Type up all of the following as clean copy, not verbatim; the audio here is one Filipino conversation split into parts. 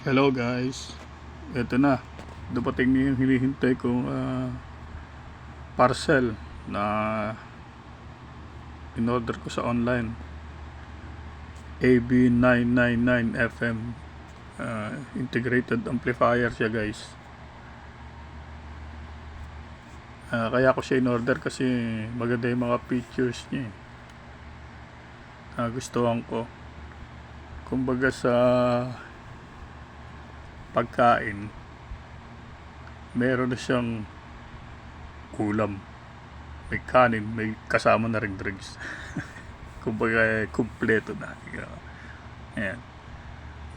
Hello guys, eto na, dumating na yung hinihintay kong parcel na in-order ko sa online. AB999 FM integrated amplifier siya guys. Kaya ko siya in-order kasi maganda yung mga features niya. Gustuhan ko. Kumbaga sa pagkain, meron na siyang ulam, may kanin, may kasama na ring drinks. Kumbaga kumpleto na. Ayan.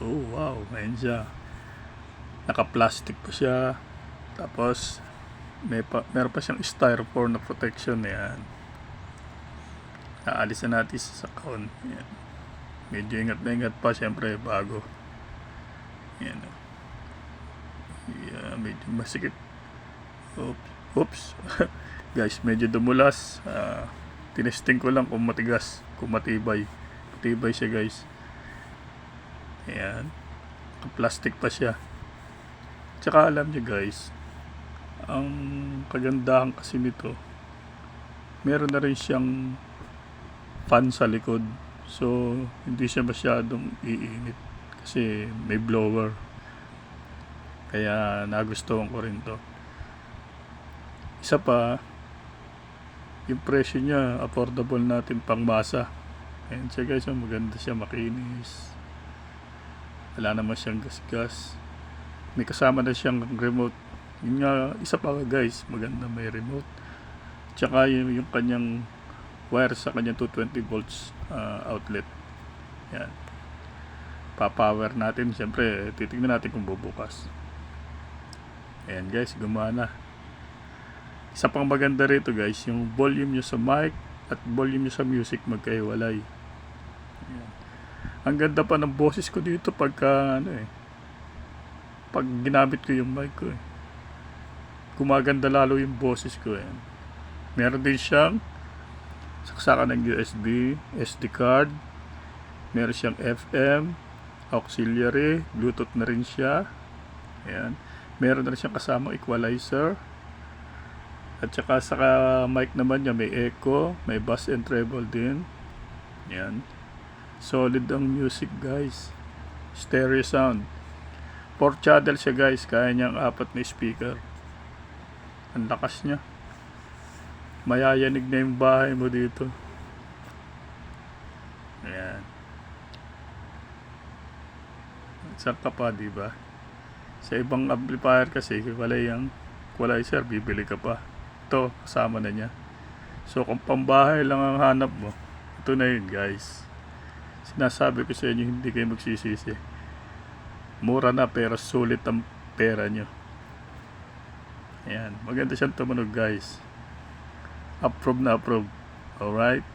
Oh wow, ayan siya. Naka-plastic pa siya. Tapos meron pa siyang styrofoam na protection. Ayan. Aalis na natin sa sakon. Ayan. Medyo ingat na ingat pa, syempre bago. Ayan. Yeah, medyo masikip. Oops. Guys, medyo dumulas. Tinesting ko lang kung matigas, kung matibay. Matibay siya guys. Ayan. Plastic pa siya. Tsaka alam niyo guys, ang kagandahan kasi nito, meron na rin siyang fan sa likod. So, hindi siya masyadong iinit kasi may blower. Kaya nagustuhan ko rin to. Isa pa, yung presyo niya affordable natin pang masa. Ayan siya guys, maganda siya, makinis. Wala naman siyang gasgas. May kasama na siyang remote. Yun nga, isa pa guys, maganda may remote. Tsaka yung kanyang wire sa kanyang 220 volts outlet. Yan. Pa-power natin, siyempre titignan natin kung bubukas. Ayan guys, gumana. Isa pang maganda rito guys, yung volume nyo sa mic at volume nyo sa music magkahiwalay. Ayan. Ang ganda pa ng boses ko dito pagka pag ginamit ko yung mic ko. Gumaganda lalo yung boses ko. Ayan. Meron din siyang saksakan ng USB, SD card. Meron siyang FM, auxiliary, Bluetooth na rin siya. Ayan. Meron na rin siyang kasamang equalizer. At saka sa mic naman niya may echo, may bass and treble din. Ayan. Solid ang music guys. Stereo sound. 4 channel siya guys. Kaya niyang 4 na speaker. Ang lakas niya. Mayayanig na yung bahay mo dito. Ayan. Saan ka pa, diba? Sa ibang amplifier kasi wala yung equalizer, bibili ka pa. Ito, kasama na niya. So kung pambahay lang ang hanap mo, ito na yun guys. Sinasabi ko sa inyo, hindi kayo magsisisi. Mura na pero sulit ang pera nyo. Ayan, maganda siyang tumunog guys. Approve na approve. Alright.